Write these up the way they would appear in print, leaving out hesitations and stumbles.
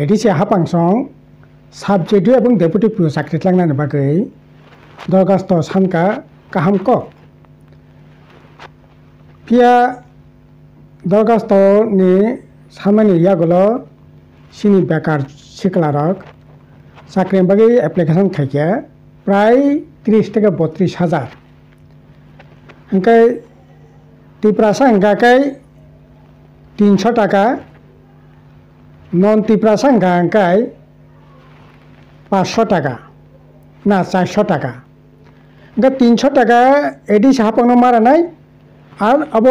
ADC हापांसं subject एवं deputy पिअ साख्रिख्लांनायनि बागै दरखास्त सानखा गाहाम कक पिया दरखास्तनि सानमानि यागल सिनि बेकार सिखलारक साख्रिनि बागै एप्लिकेशन खायके प्राय 30 থেকে 32 হাজার ओंखाय तिप्रासा हंगाखाय 300 টাকা नन तिप्रासा हंगाखाय 500 টাকা ना 400 টাকা ओंखाय 300 টাকা एडिसि हापांनो मारानाय आर अब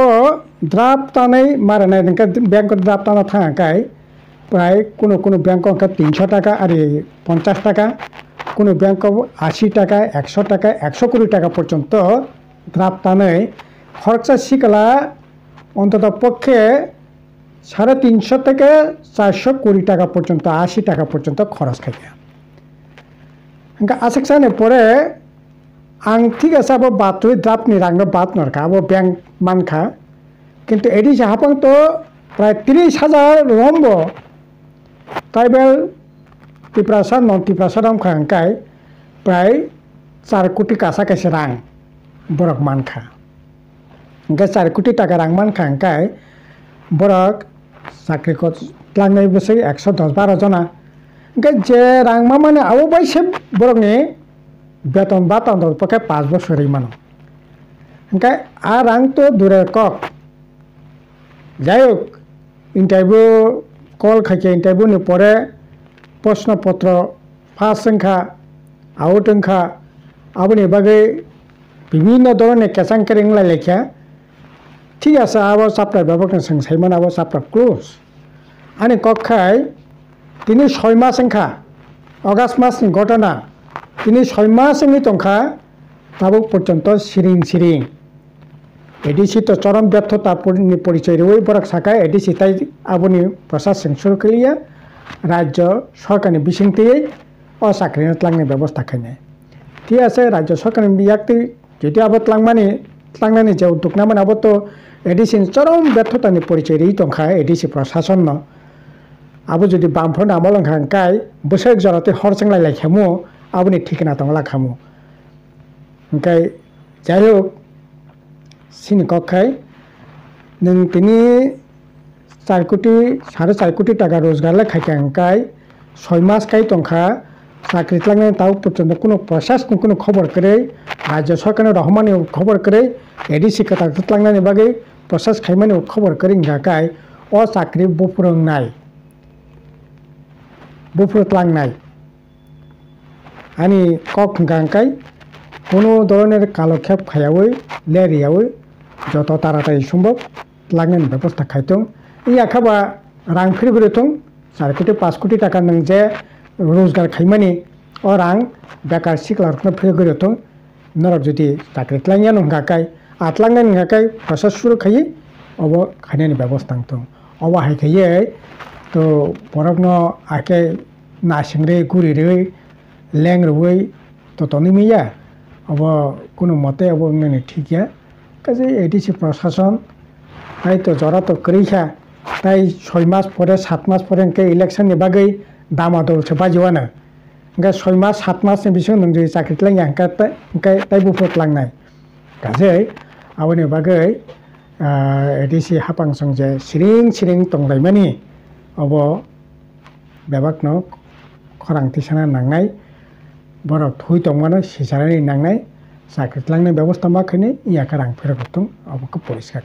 द्राफ्ट तानाय मारानाय ओंखाय बैंक द्राफ्ट ताना थाङाखाय प्राय কোনো बैंक 300 টাকা आरो 50 টাকা কোনো बैंक 80 টাকা 100 টাকা 120 টাকা পর্যন্ত দ্রাফট তানাय খরচা শিকলা অন্তত পক্ষে 350 থেকে 420 টাকা পর্যন্ত 80 টাকা পর্যন্ত খরচ খাইয়া ओंखाय आसेकसाने परे आं ठीक आसे अब बातुई द्राफ्टनि रांनो बात नरखा अब बैंक मानखा किन्तु एडिसि हापां तो प्राय 30,000 रम्ब ट्राइबेल तिप्रासा नन तिप्रासा रामखा ओंखाय प्राय 4 कोटी कासा कासे रां बरक मानखा ओंखाय 4 कोटी टाका रां मानखा ओंखाय बरक साख्रिखौ लांनाय बोसोर 110-12 जना ओंखाय जे रां माने आव बायसे बरकनि बेतन बातन पके 5 बছরই मानो ओंखाय आ रां तो दूरे कक जायक इंटरव्यू कल खाके इंटरव्यूनि परे प्रश्नपत्र पास ओंखा आउट ओंखा आबनि बागै বিভিন্ন ধরনের কেসাংকারিং লেখা ঠিক আছে আবার সাপ্লাই ব্যবহার সংসাইমান আবার সাপ্লাই ক্লোজ আনি কক্ষায় তিনি 6 মাস ওংখা অগাস্ট মাসনি ঘটনা তিনি 6 মাসनि তংখা তাবো পর্যন্ত সিরিং एडिसि तो चरम व्यर्थता परिचय रही बरक शाखा एडिसि ताई आबनि प्रशासन शुरू कलिया राज्य सरकारनि बिसिंथि असाख्रि लांनाय व्यवस्था खायनाय ठीक आसे राज्य सरकारनि बियाक्ति जुदि आबत लांनानै जे उद्योग नामान आबो तो एडिसि चरम व्यर्थतानि परिचय रही तंखा एडिसि प्रशासन आबो जुदि बामफोर नामालंखा ओंखाय बोसोर जराते हरसंलाय लायखामु आबनि ठिकाना तंला खामु ओंखाय जायहक सिनि कक्षाय नों तिनि 4 कोटी 4.5 कोटी टाका रोजगार खायखा ओंखाय 6 मास खाय तंखा साख्रि लांनाय ताव पर्यंत कोनो प्रशासन कोनो खबर करे राज्य सरकार रहमानि खबर करे एडिसि कथा लांनायनि बागै प्रशास खायमानि खबर करे ओंखाय अ साख्रि बुफुरंनाय बुफुरलांनाय आनी कक ओंखाय कोनो धरनेर कालक्षेप खायावै लेरियावै যত তাড়াতাড়ি সম্ভব লাগানোর ব্যবস্থা খাইতং এই আখাবা রাং ফিরগরেতং 4 কোটি 5 কোটি টাকা নং যে রোজগার খাইমানি ও রাং বেকার সিকলারखौ ফিরগরেতং নরক যদি চাকরি ক্লাইয়া নংগাকাय আতলাंनाय नंगाकाय प्रसाद सुरु खायि अब खायनायनि व्यवस्था दं अब हायखायै तो बरकनो आके नासिंग्रे गुरिरै लेंग्रवै तो तनिमिया अब कोनो मते अब नने ठीकया কাজে एडिसि प्रशासन ताई तो जरा तो करिखा ताई 6 मास परे 7 मास परे के इलेक्शननि बागै दामादलसो बाजिवानो ओंखाय 6 मास 7 मासनि बिसोर नों जे चाकरि लांया ओंखाय ताई बुफुरलांनाय गासै आबनि बागै एडिसि हापांसं जे सिरिं तंलायमानि अब बेबाकनो खरां थिसाना नांनाय बरक थुइ तंमानो सिसारानि नांनाय साख्रि लांनाय व्यवस्था माखैनो इयाखा रां फेरगतों अब परिष्कार